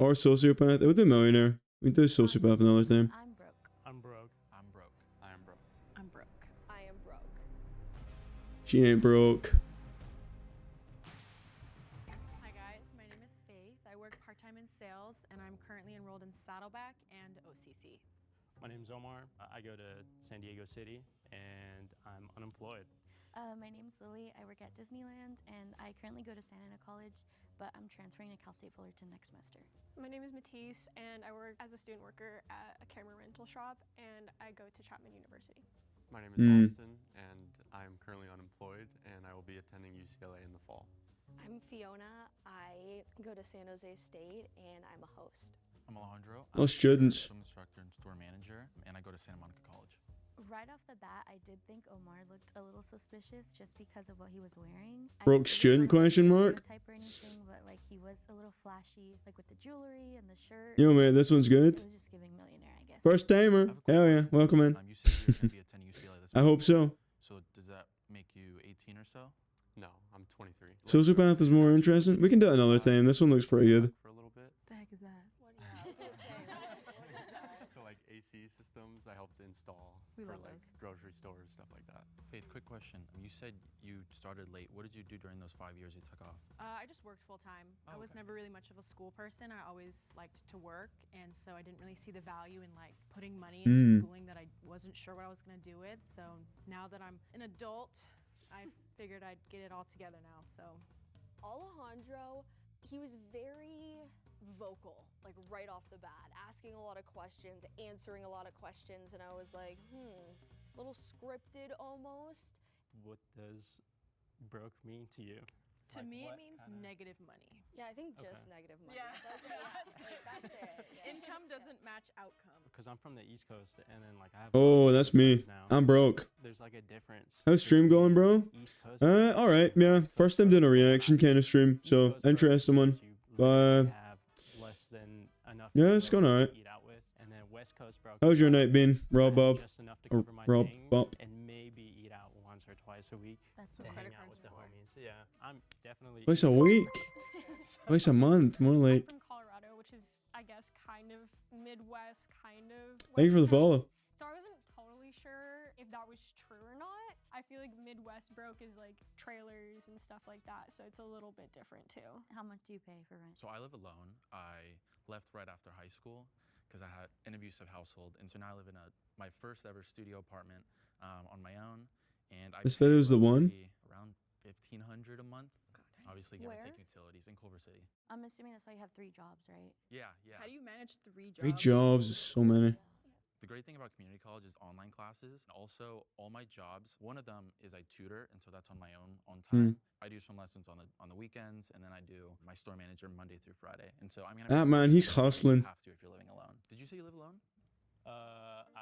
or sociopath. It would do millionaire. We can do sociopath another time. I'm broke. I'm broke. I'm broke. I am broke. I'm broke. I am broke. She ain't broke. Hi guys, my name is Faith. I work part-time in sales and I'm currently enrolled in Saddleback and OCC. My name's Omar. I go to San Diego City and I'm unemployed. My name's Lily. I work at Disneyland and I currently go to Santa Ana College, but I'm transferring to Cal State Fullerton next semester. My name is Matisse and I work as a student worker at a camera rental shop and I go to Chapman University. My name is Austin, and I'm currently unemployed, and I will be attending UCLA in the fall. I'm Fiona. I go to San Jose State, and I'm a host. I'm Alejandro. No students. I'm a swim instructor and store manager, and I go to Santa Monica College. Right off the bat, I did think Omar looked a little suspicious just because of what he was wearing. Broke student question mark? Type or anything, but like he was a little flashy, like with the jewelry and the shirt. Yo, man, this one's good. It was just giving millionaire, I guess. First timer. Hell yeah, welcome in. You said you're going to be attending UCLA this I hope so. So does that make you 18 or so? No, I'm 23. Sociopath is more interesting. We can do it another time. This one looks pretty good. For a little bit. The heck is that? What I was gonna say, what is that? So like AC systems, I helped install We for love like those. grocery stores, stuff like that. Faith, quick question. You said you started late. What did you do during those 5 years you took off? I just worked full-time. I was okay. never really much of a school person. I always liked to work, and so I didn't really see the value in like putting money into schooling that I wasn't sure what I was going to do with. So now that I'm an adult, I figured I'd get it all together now. So Alejandro, he was very vocal, like right off the bat, asking a lot of questions, answering a lot of questions, and I was like, a little scripted almost. What does broke mean to you? to Like me, what it means kinda- negative money. Yeah, I think just Okay. negative money. Yeah. That's it. Yeah. Income doesn't match outcome. Because I'm from the East Coast and then like I have. Oh, that's me. Now. I'm broke. There's like a difference. How's stream going, bro? between East Coast All right, yeah. First time doing a reaction kind of stream, East so Coast broke interesting one. means you literally have less than enough Yeah, to it's going alright. eat out with, and then West Coast broke. How's your night been, I Rob have Bob? Just enough to Or cover my Rob things Bob? and maybe eat out once or twice a week That's to what hang credit out cards with the for. homies. Yeah, I'm definitely. Twice a week? Twice a month, more I'm like. from Colorado, which is, I guess, kind of Midwest, kind of. Thank you for the West follow. Coast. So I wasn't totally sure if that was true or not. I feel like Midwest broke is like trailers and stuff like that, so it's a little bit different too. How much do you pay for rent? So I live alone. I left right after high school because I had an abusive household, and so now I live in my first ever studio apartment on my own. And I This pay video is the one? roughly around $1,500 a month. Obviously, give or Where? take utilities in Culver City. I'm assuming that's why you have 3 jobs, right? Yeah, yeah. How do you manage 3 jobs? 3 jobs is so many. The great thing about community college is online classes. And also, all my jobs, one of them is I tutor, and so that's on my own time. I do some lessons on the weekends, and then I do my store manager Monday through Friday. And so I'm gonna. That man, he's hustling. You have to if you're living alone. Did you say you live alone?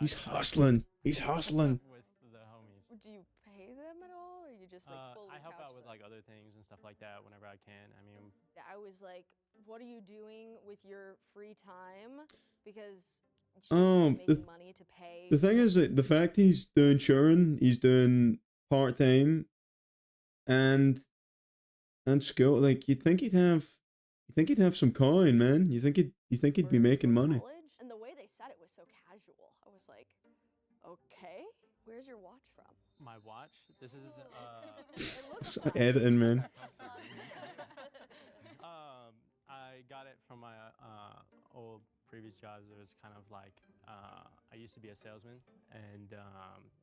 He's I- hustling. He's hustling. with the homies. Do you pay them at all, or you just like fully I help couch out with them? like other things and stuff like that whenever I can. I mean, I was like, what are you doing with your free time? Because you Oh, shouldn't be making money to pay. The thing is that the fact he's doing touring, he's doing part time, and school. Like you'd think he'd have some coin, man. You think he'd be for- making for money. college, and the way they said it was so casual. I was like, okay, where's your watch from? my watch. This is. It looks So nice. editing, man. I got it from my old previous jobs. It was kind of like I used to be a salesman, and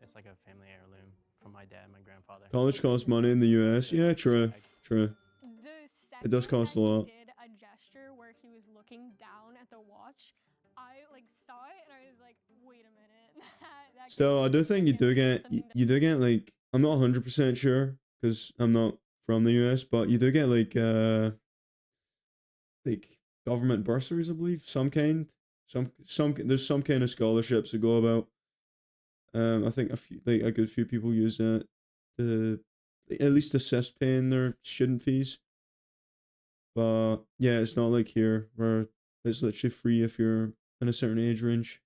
it's like a family heirloom from my dad, and my grandfather. College costs money in the U.S. Yeah, true, true. The does second cost that a he lot. did a gesture where he was looking down at the watch, I like saw it and I was like, wait a minute. that Still, I do think you do get something you do get like I'm not 100% sure because I'm not from the U.S. But you do get like government bursaries, I believe, some kind. Some there's some kind of scholarships that go about. I think a good few people use that to at least assist paying their student fees. But yeah, it's not like here where it's literally free if you're in a certain age range.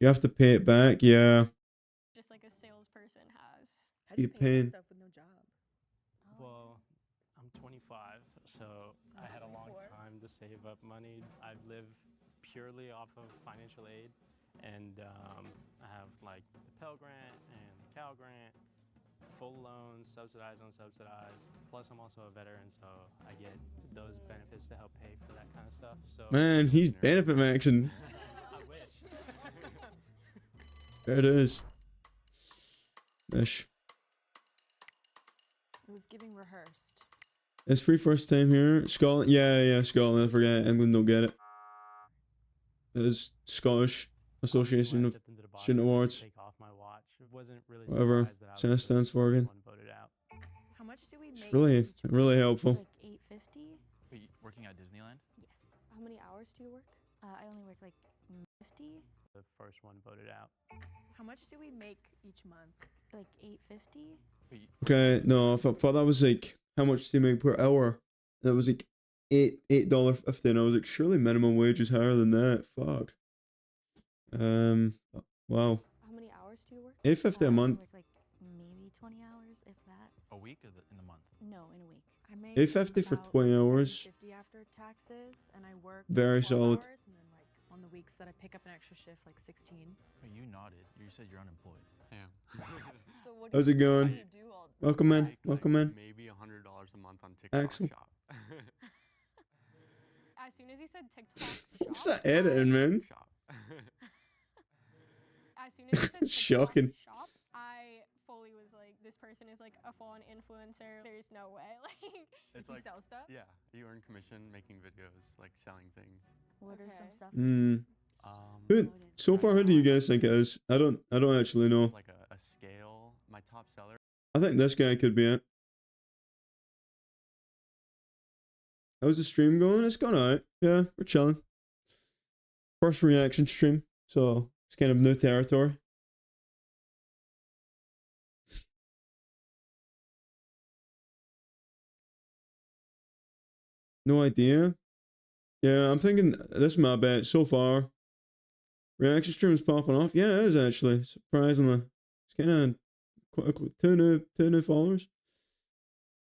You have to pay it back, yeah. just like a salesperson has. How do you You pay for paying- stuff with no job? Well, I'm 25, so I had a long 24? time to save up money. I live purely off of financial aid, and I have like the Pell Grant and the Cal Grant, full loans, subsidized, unsubsidized. Plus, I'm also a veteran, so I get those benefits to help pay for that kind of stuff. So Man, he's benefit maxing. I wish. There it is. Ish. It was giving rehearsed. It's free first time here. Scotland. Yeah, Scotland. I forget. England don't get it. It is Scottish Association of Student Awards. Take off my watch. It wasn't really Whatever. surprised that I was Senate stands for again. one voted out. How much do we It's make? really helpful. Like 850. Wait, you working at Disneyland? Yes. How many hours do you work? I only work like 50, The first one voted out. How much do we make each month? like 850. Wait, Okay, no, I thought that was like how much do you make per hour? That was like $8.50, and I was like, surely minimum wage is higher than that. Fuck. Wow. How many hours do you work? $8.50 a I month. work like maybe 20 hours, if that. a week or in the month? No, in a week. I make $8.50 for about 20 hours. 50 after taxes, and I work Very 12 solid. hours, and then like on the weeks that I pick up an extra shift, like 16. Wait, you nodded. You said you're unemployed. Damn. So what How's do it you, going? What do you do all Welcome in. Make, Welcome like, in. Maybe $100 a month on TikTok Axel. Shop. As soon as he said TikTok What's shop, that editing, man? Shop. as soon as he said TikTok Shocking. shop, I fully was like, this person is like a full-on influencer. There's no way. Like, It's you like, sell stuff? yeah, you earn commission making videos, like selling things. What are some Okay. stuff? Hmm. Um, So far, who do you guys think it is? I don't actually know. like a scale. My top seller. I think this guy could be it. How's the stream going? It's going alright. Yeah, we're chilling. First reaction stream, so it's kind of new territory. No idea. Yeah, I'm thinking this is my bet so far. Reaction stream is popping off. Yeah, it is actually, surprisingly. It's kind of two new followers.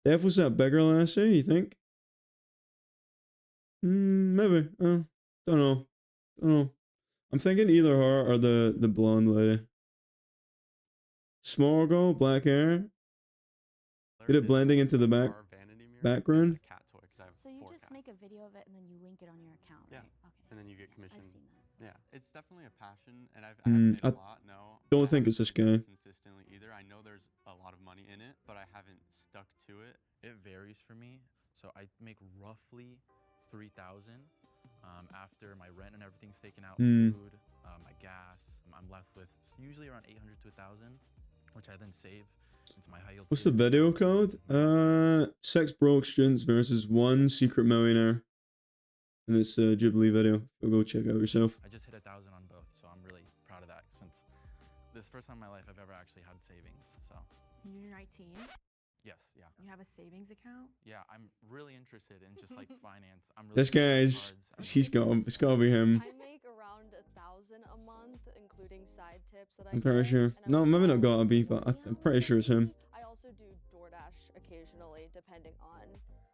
Def was that bigger last year, you think? Maybe. Don't know. I'm thinking either her or the blonde lady. Small girl, black hair. Get it blending into the Our vanity mirror, background? a cat toy, 'cause I have So you 4 just cats. make a video of it and then you link it on your account, Yeah. right? Okay. And then you get commission. I've seen that. Yeah, it's definitely a passion, and I haven't made a lot. No, don't I think it's haven't this done it guy. consistently either. I know there's a lot of money in it, but I haven't stuck to it. It varies for me. So I make roughly 3,000 after my rent and everything's taken out, Hmm. food, my gas. I'm left with usually around 800 to 1,000, which I then save into my high yield. What's the savings video account. called? 6 broke students versus 1 secret millionaire. And it's a Jubilee video. Go check it out yourself. I just hit 1,000 on both, so I'm really proud of that since this is the first time in my life I've ever actually had savings. So You're 19. yes, yeah. You have a savings account. Yeah, I'm really interested in just like finance. I'm really This good with guy's, cards. it's gotta be him. I make around 1,000 a month, including side tips that I I'm pretty get, sure. and I No, work maybe not out gotta be, but 20 I'm pretty sure it's him. I also do DoorDash occasionally, depending on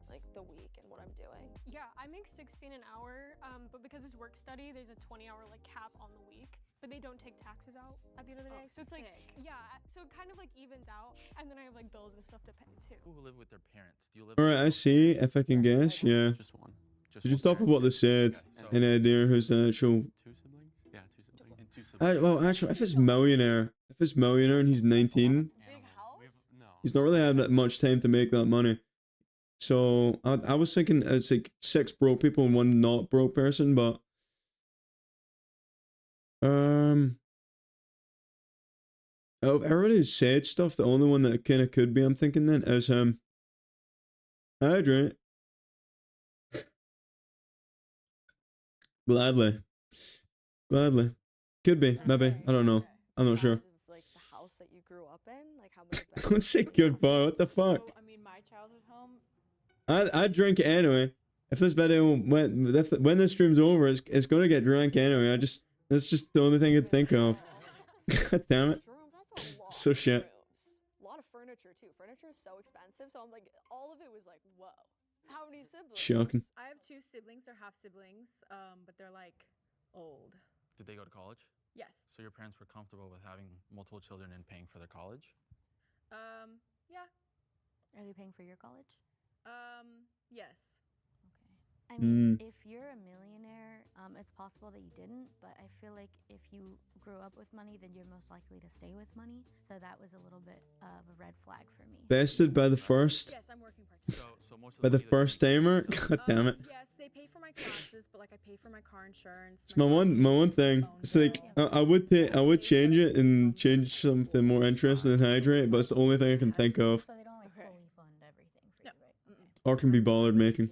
like the week and what I'm doing. yeah, I make 16 an hour, but because it's work study, there's a 20-hour like cap on the week. But they don't take taxes out at the end of the day. So it's like, sick. yeah, so it kind of like evens out. And then I have like bills and stuff to pay too. People who live with their parents. Do you live? Alright, I see. If I can guess, yeah. Just one. So just off of what they said, Okay, so an idea who's the actual. 2 siblings? Yeah, 2 siblings. and two siblings. Well, actually, if it's millionaire and he's 19, Big house? No. he's not really had that much time to make that money. So I was thinking it's like 6 broke people and 1 not broke person, but out of everybody who's said stuff, the only one that kind of could be, I'm thinking then, is him. I'd right. Gladly. Could be, maybe. I don't know. I'm not sure. Size of, like the house that you grew up in, like how many Don't say goodbye. What the fuck? So, I mean, my childhood home. I'd drink it anyway. If this video when this stream's over, it's gonna get drank anyway. That's just the only thing I could think of. God damn it. Rooms, that's a lot So of shit. rooms. A lot of furniture too. Furniture is so expensive, so I'm like, all of it was like, whoa. How many siblings? Shocking. I have 2 siblings. They're half siblings, but they're like old. Did they go to college? Yes. So your parents were comfortable with having multiple children and paying for their college? Yeah. Are they paying for your college? Yes. Okay. I mean, Mm. if you're a millionaire, it's possible that you didn't, but I feel like if you grew up with money, then you're most likely to stay with money. So that was a little bit of a red flag for me. Bested by the first, Yes, I'm working part-time. So most of by the money that you first make- timer. so- God damn it. Yes, they pay for my classes, but like I pay for my car insurance. It's my one thing. It's like I would change it and change something more interesting than hydrate, but it's the only thing I can think of. So they don't like Okay. fully fund everything for No. you, right? Okay. Or can be bothered making.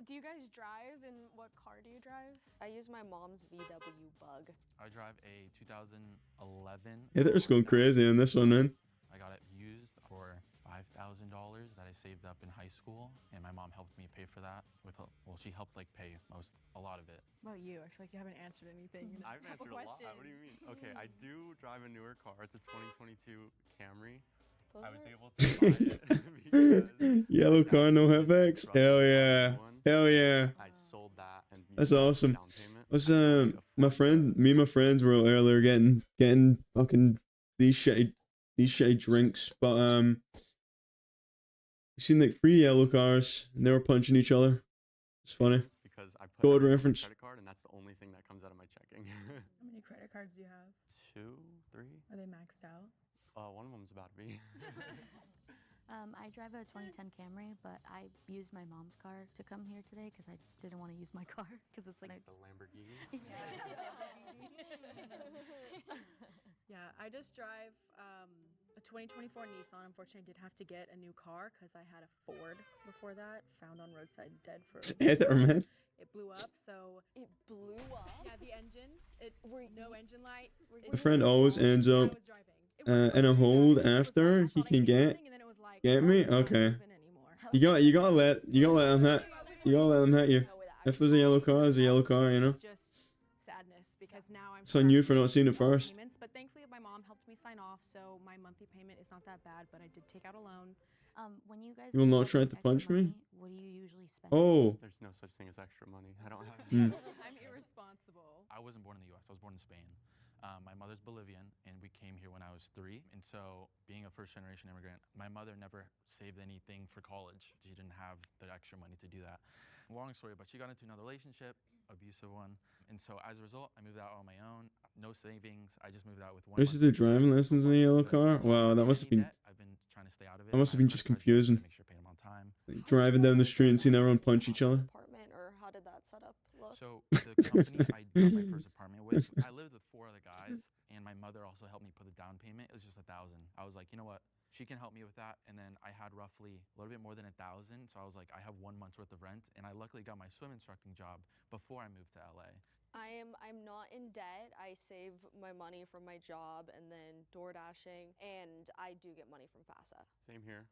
Do you guys drive, and what car do you drive? I use my mom's VW Bug. I drive a 2011. Yeah, they're just going crazy on this one, man. I got it used for $5,000 that I saved up in high school, and my mom helped me pay for that. She helped like pay a lot of it. What about you? I feel like you haven't answered anything. in a I've couple answered a lot. What do you questions. mean? Okay, I do drive a newer car. It's a 2022 Camry. Those I was are- able to buy it because Yellow my car, dad no was headbacks. from Hell the yeah. one. Hell yeah. I sold that and That's used that as awesome. down payment. What's I could me and my afford friends were out earlier getting fucking these shitty drinks, but we seen like 3 yellow cars and they were punching each other. It's funny. because I put Code everything on my reference. credit card and that's the only thing that comes out of my checking. How many credit cards do you have? 2, 3. Are they maxed out? One of them's about to be. I drive a 2010 Camry, but I used my mom's car to come here today because I didn't want to use my car because it's like It's a Lamborghini. Yeah, I just drive a 2024 Nissan. Unfortunately, I did have to get a new car because I had a Ford before that, found on roadside dead for. It's Heather, man. It blew up, so It blew up. yeah, the engine. No engine light. My friend always ends up in a hold after he can get me. Okay. You gotta let them hit. You gotta let them hit you. If there's a yellow car, there's a yellow car. You know. It's just sadness because now I'm. It's on you for not stuck seeing it with monthly first. Payments, but thankfully, my mom helped me sign off, so my monthly payment is not that bad. But I did take out a loan. when you guys You will come not up try with to extra punch me? money, what do you usually spend? Oh. There's no such thing as extra money. I don't have. Mm. I'm irresponsible. I wasn't born in the U.S. I was born in Spain. My mother's Bolivian, and we came here when I was 3. And so, being a first-generation immigrant, my mother never saved anything for college. She didn't have the extra money to do that. Long story, but she got into another relationship, abusive one. And so, as a result, I moved out on my own. No savings. I just moved out with one. I used to do driving lessons in a yellow car. Wow, that must have been. I've been trying to stay out of it. That must have been My just credit cards, confusing. Make sure I pay them on time. Like, driving down the street and seeing everyone punch each other. Apartment, or how did that setup look? So the company I got my first apartment with, I lived with 4 other guys, and my mother also helped me put the down payment. It was just $1,000. I was like, you know what? She can help me with that. And then I had roughly a little bit more than $1,000. So I was like, I have 1 month's worth of rent, and I luckily got my swim instructing job before I moved to LA. I'm not in debt. I save my money from my job and then door dashing, and I do get money from FAFSA. Same here.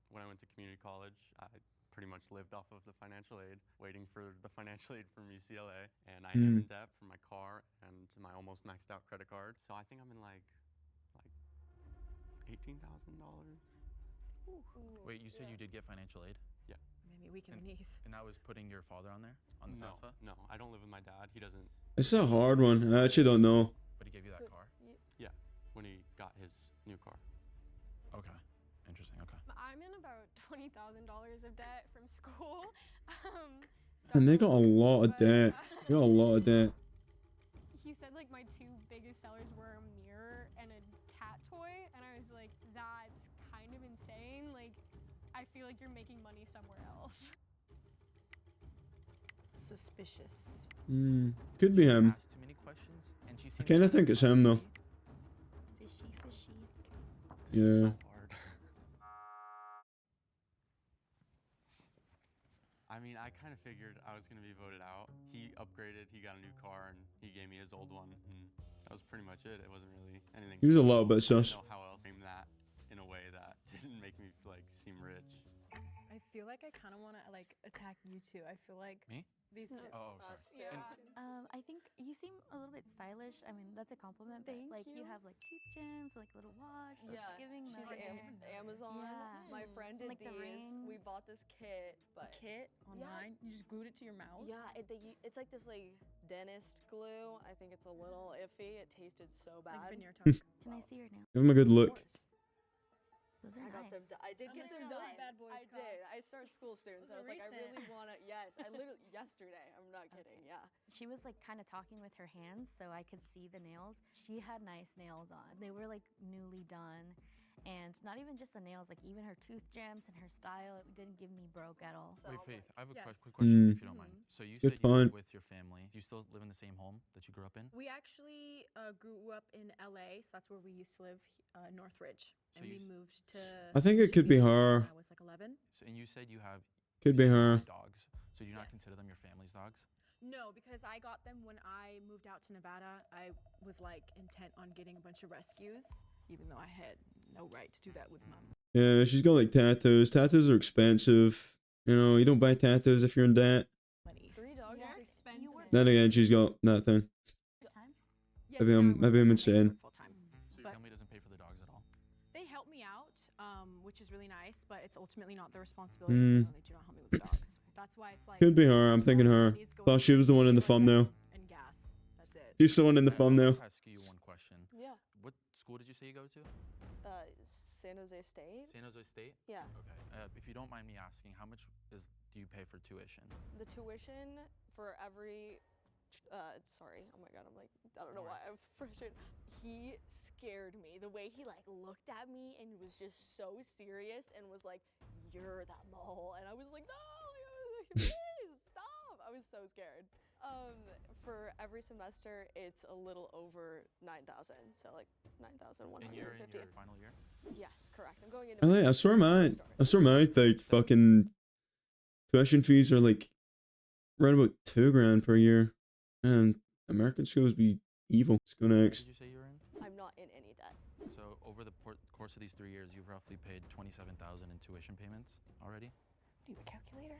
When I went to community college, I pretty much lived off of the financial aid, waiting for the financial aid from UCLA, and I am in debt for my car and my almost maxed out credit card. So I think I'm in like $18,000. Wait, you said you did get financial aid? Yeah. Maybe weak in the knees. And that was putting your father on there? On the No, FAFSA? no, I don't live with my dad. He doesn't. It's a hard one. I actually don't know. But he gave you that car? Yeah, when he got his new car. Okay. Interesting. Okay. I'm in about $20,000 of debt from school. And they got a lot of debt. They got a lot of debt. He said like my 2 biggest sellers were a mirror and a cat toy, and I was like, that's kind of insane. Like, I feel like you're making money somewhere else. Suspicious. Could be him. Asked too many questions, and she I seemed kind of very think it's him though. Fishy, fishy. Yeah. Hard. I mean, I kind of figured I was going to be voted out. He upgraded, he got a new car, and he gave me his old one. And that was pretty much it. It wasn't really anything. He was a little bit I didn't sus. know how else frame that in a way that didn't make me like seem rich. I feel like I kind of want to like attack you two. I feel like Me? these two. Oh, sorry. Us Yeah. too. I think you seem a little bit stylish. I mean, that's a compliment. But Thank like you you. have like teeth gems, like little watch. Yeah, That's giving she's millionaire. Amazon. Yeah. My friend did Like the these. We rings. bought this kit, but Kit online. You just glued it to your mouth. yeah, it's like this like dentist glue. I think it's a little iffy. It tasted so bad. Like veneer tongue. Can I see your nails? Give him a good Of look. course. Those are I got them. nice. I did How get much them do those done. bad boys I did. cost? I start school soon, so I Those was are like, I really recent. wanna. Yes, I literally yesterday. I'm not kidding. Yeah. She was like kind of talking with her hands, so I could see the nails. She had nice nails on. They were like newly done. And not even just the nails, like even her tooth gems and her style, it didn't give me broke at all. So Wait, I'm Faith, like, I have a Yes. quick question Mm. if you don't mind. So you Good said you live point. with your family. Do you still live in the same home that you grew up in? We actually grew up in LA, so that's where we used to live, Northridge, So and you we s- moved to. I think it could be Chicago her. When I was like 11. So, and you said you have Could be you said you her. have dogs. So do you not Yes. consider them your family's dogs? No, because I got them when I moved out to Nevada. I was like intent on getting a bunch of rescues, even though I had no right to do that with mom. Yeah, she's got like tattoos. Tattoos are expensive. You know, you don't buy tattoos if you're in debt. Money. 3 dogs Yeah. is expensive. You work Then again, she's got nothing. time? Yes, Maybe now I'm- I work maybe I'm full-time. I insane. work full-time. So your But- family doesn't pay for the dogs at all? They help me out, which is really nice, but it's ultimately not their responsibility, so Mm. no, they do not help me with the dogs. That's why it's like. Could be her. I'm thinking all the her. money's going Thought she was the one in the to, like, thumbnail. rent And gas. That's it. She's the one in the I'll thumbnail. just ask you one question. Yeah. What school did you say you go to? San Jose State. San Jose State? Yeah. Okay. If you don't mind me asking, how much do you pay for tuition? The tuition for every. Sorry. Oh my god. I'm like. I don't know why I'm frustrated. He scared me. The way he like looked at me and was just so serious and was like, "You're that mole," and I was like, "No, please stop." I was so scared. For every semester, it's a little over 9,000. So like And you're in 9,150. your final year? Yes, correct. I'm going into. I my swear semester. my like fucking tuition fees are like around about $2,000 per year, and American schools be evil. Let's go What next. did you say you were in? I'm not in any debt. So over the course of these 3 years, you've roughly paid $27,000 in tuition payments already? Do you have a calculator?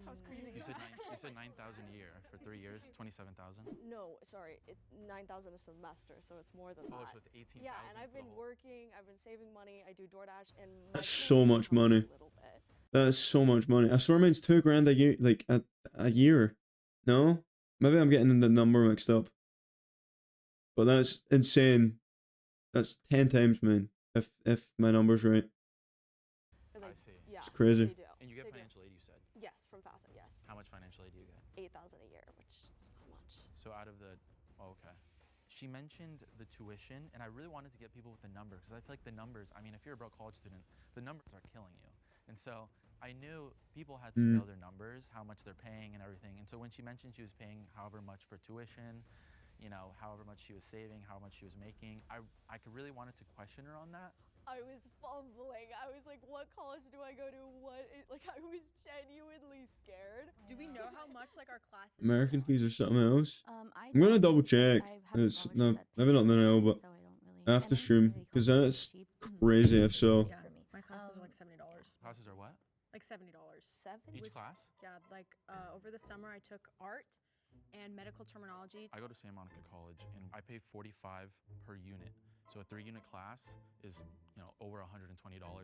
That was crazy. You said 9,000 a year for 3 years, 27,000. No, sorry, 9,000 a semester, so it's more than Oh, that. so it's 18,000. Yeah, and I've for the been whole- working. I've been saving money. I do DoorDash, and my That's parents so much help me money. A little bit. That's so much money. I swear mine's $2,000 a year, like a year. No, maybe I'm getting the number mixed up. But that's insane. That's 10 times mine. If my number's right. 'Cause I see. Yeah, It's crazy. They do. And you get They do. financial aid, you said. Yes, from FAFSA. Yes, How much financial aid do you get? 8,000 a year, which is not much. So out of the, okay. She mentioned the tuition, and I really wanted to get people with the number because I feel like the numbers, I mean, if you're a broke college student, the numbers are killing you. And so I knew people had to know their numbers, how much they're paying and everything. And so when she mentioned she was paying however much for tuition, you know, however much she was saving, how much she was making, I could really wanted to question her on that. I was fumbling. I was like, what college do I go to? Like, I was genuinely scared. Do we know how much like our classes? American fees are something else. I'm I'm gonna double check. It's no, maybe not now, but so I don't really, after and I stream, really 'cause call it that's cheap crazy if so. Yeah, for me. my classes are like $70. Classes are what? Like $70. 7? Each Was- class? Yeah, like over the summer I took art and medical terminology. I go to Santa Monica College, and I pay $45 per unit. So a 3-unit class is, you know, over $120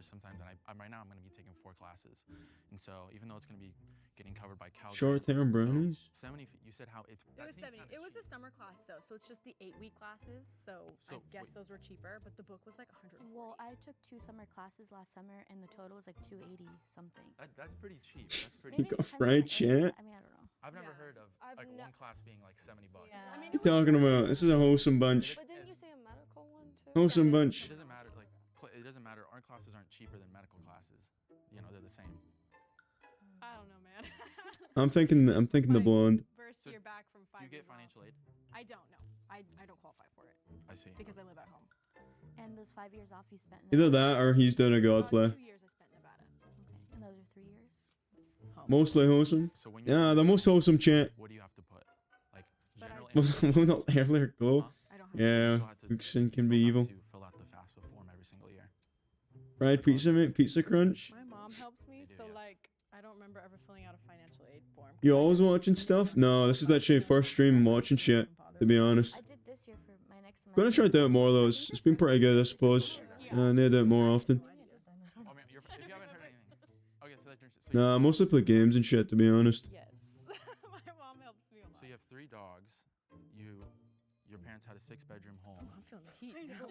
sometimes. And I'm right now I'm going to be taking 4 classes, and so even though it's going to be getting covered by Cal. Short-term brownies. 70. You said how it's. It that was seems 70. kinda It was a cheap. summer class though, so it's just the 8-week classes. So I So, guess wait. those were cheaper, but the book was like 140. Well, I took 2 summer classes last summer, and the total was like 280 something. That's pretty cheap. That's pretty. Maybe got it depends on fried the area. chat. I mean, I don't know. I've never Yeah. heard of I've like ne- one class being like $70. Yeah. I mean, What you talking about? This is a wholesome bunch. But didn't you say a medical one too? Wholesome bunch. It doesn't matter. Like it doesn't matter. Our classes aren't cheaper than medical classes. You know, they're the same. I don't know, man. I'm thinking the My blonde. First So year back from 5 Do you get years off. financial aid? I don't know. I don't qualify for it I see. because I live at home. And those 5 years off you spent in Either Nevada? that or he's doing a god play. 2 years I spent in Nevada. Okay. And those are 3 years? Home. Mostly wholesome. So when you Yeah, the most wholesome chat. what do you have to put? Like But I- general. Will not earlier go. Huh? I don't have Yeah, You still have to- Cookson you can still be have evil. to fill out the FAFSA form every single year. Fried pizza, mate. Pizza crunch. My mom helps me, They do, so yes. like You always watching stuff? No, this is actually first stream watching shit, to be honest. I did this year for my next semester. Gonna try to do it more though. It's been pretty good, I suppose. I need to do it more often. Oh man, if you haven't heard anything. Okay, so that's so Nah, I mostly play games and shit, to be honest. Yes. My mom helps me a lot. So you have 3 dogs. Your parents had a 6-bedroom home. I'm feeling the heat now.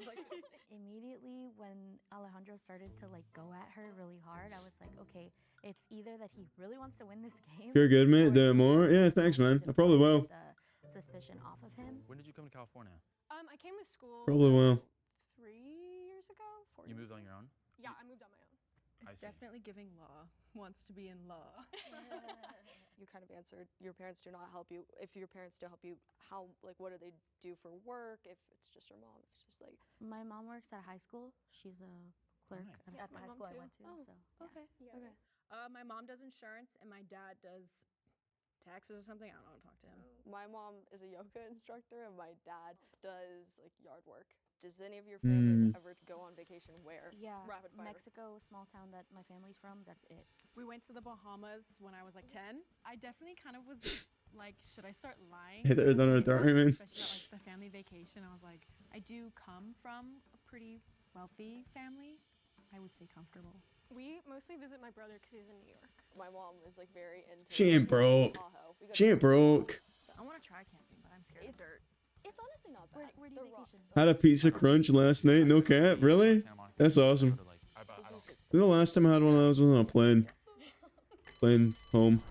Immediately when Alejandro started to like go at her really hard, I was like, okay, it's either that he really wants to win this game. You're good, mate. or Do it he's more. just Yeah, going thanks, to man. I probably deflect will. The suspicion off of him. When did you come to California? I came to school Probably will. 3 years ago. 4 You years moved on your own? Yeah, I moved on my own. I It's see. definitely giving law. Wants to be in law. You kind of answered your parents do not help you. If your parents do help you, how, like, what do they do for work? If it's just your mom, if it's just like, My mom works at high school. She's a clerk nice. at the my high mom school I too. went to. Oh, So okay, Yeah. okay. My mom does insurance and my dad does taxes or something. I don't know how to talk to him. My mom is a yoga instructor and my dad does like yard work. Does any of your families ever go on vacation where? yeah, Rapid fire. Mexico, small town that my family's from. That's it. We went to the Bahamas when I was like 10. I definitely kind of was like, should I start lying? Hey, they're done with Especially that, man. about, like the family vacation. I was like, I do come from a pretty wealthy family. I would say comfortable. We mostly visit my brother because he's in New York. My mom is like very into. She ain't broke. Tahoe. We go She to ain't broke. I want to try camping, but I'm scared of It's- dirt. It's honestly not bad. Where do you The rock- vacation? Had a pizza crunch last night. No cap. Really? Santa Monica. That's awesome. Like, I don't. I think the last time I had one of those was on a plane. Plane home.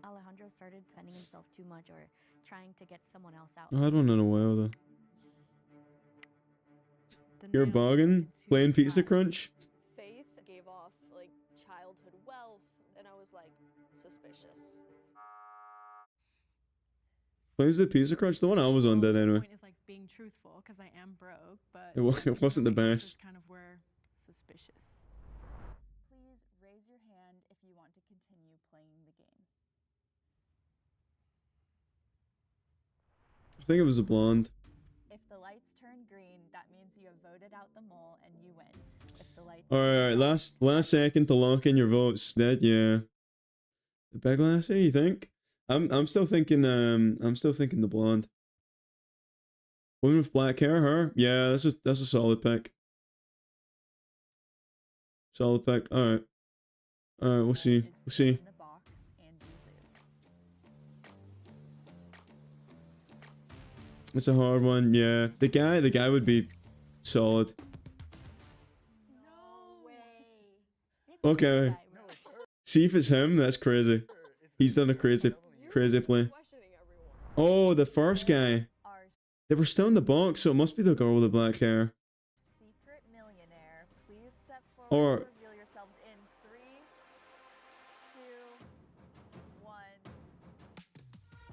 Alejandro started defending himself too much or trying to get someone else out. I had one in a while though. The You're nails bogging? looking too Playing Pizza flat. Crunch? Faith gave off like childhood wealth, and I was like suspicious. Plays the Pizza Crunch? The one I was on Well, did the anyway. point is like being truthful because I am broke, but It wasn't the this is best. kind of where suspicious. Please raise your hand if you want to continue playing the game. I think it was a blonde. If the lights turn green, that means you have voted out the mole and you win. If the lights Alright, last second to lock in your votes. That yeah. The big lassie, you think? I'm still thinking the blonde. Woman with black hair, her? Yeah, that's a solid pick. Solid pick. Alright. Alright, we'll see. is We'll see. in the box and you lose. It's a hard one, yeah. The guy would be solid. No way. Okay. See if it's him, that's crazy. He's done a crazy play. Questioning everyone. Oh, the first guy. Our They were still in the box, so it must be the girl with the black hair. secret millionaire, please step forward Or- and reveal yourselves in 3, 2, 1.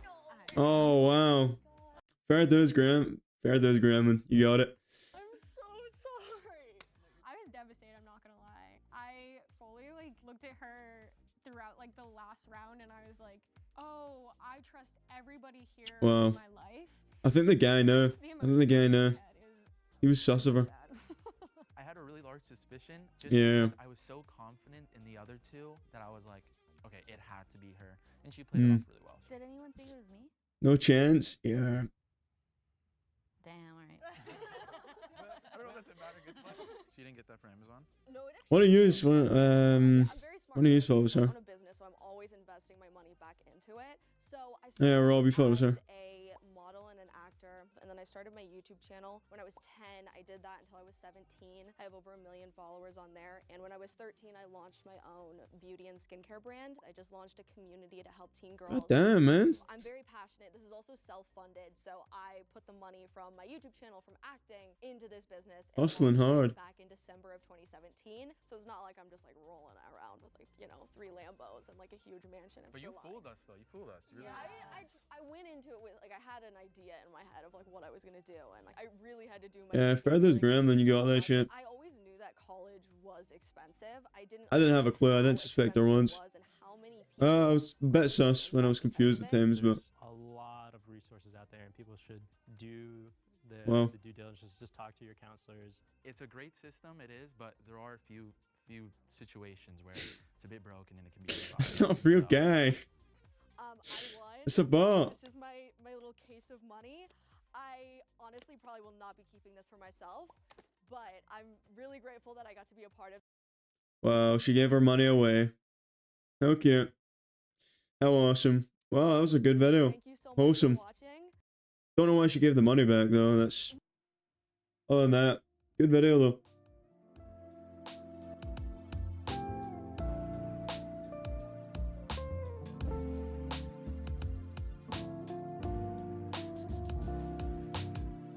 No. Oh, wow. Fair dues, Graham. Fair dues, Gremlin. You got it. I'm so sorry. I was devastated, I'm not gonna lie. I fully like looked at her throughout like the last round and I was like, oh, I trust everybody here Wow. in my life. I think the guy knew. I think the guy knew. He was sus of her. I had a really large suspicion just Yeah. because I was so confident in the other 2 that I was like, okay, it had to be her. And she played it off really well. Did anyone think it was me? No chance. Yeah. Damn, alright. I don't know if that's a matter good play. She didn't get that for Amazon? No, it What do actually you is. use? I'm very smart. what do you with use for money. it, sir? I own a business, so I'm always investing my money back into it. So I Yeah, started Rob, you thought it was her. as a model and an actor, and then I started my YouTube channel when I was 10. I did that until I was 17. I have over 1 million followers on there. And when I was 13, I launched my own beauty and skincare brand. I just launched a community to help teen girls. God damn, man. I'm very passionate. This is also self-funded, so I put the money from my YouTube channel, from acting, into this business. and Hustling launched it hard. Back in December of 2017. So it's not like I'm just like rolling around with like 3 Lambos and like a huge mansion. And But you for life. fooled us, though. You fooled us. You really I went into it with like I had an idea in my head of like what I was gonna do, and like I really had to do my. Yeah, research fair dues, and, like, Graham, then you got that research. shit. I always knew that college was expensive. I didn't have a clue. I didn't how suspect there expensive was. it and how many people I was a bit sus when I was confused at times, but There's a lot of resources out there, and people should do Wow. the due diligence. Just talk to your counselors. It's a great system, it is, but there are a few few situations where it's a bit broken and it can be. That's not a real guy. I won. It's a bot. This is my little case of money. I honestly probably will not be keeping this for myself, but I'm really grateful that I got to be a part of. Wow, she gave her money away. How cute. How awesome. Wow, that was a good video. Thank you so much Wholesome. for watching. Don't know why she gave the money back though. That's other than that, good video though.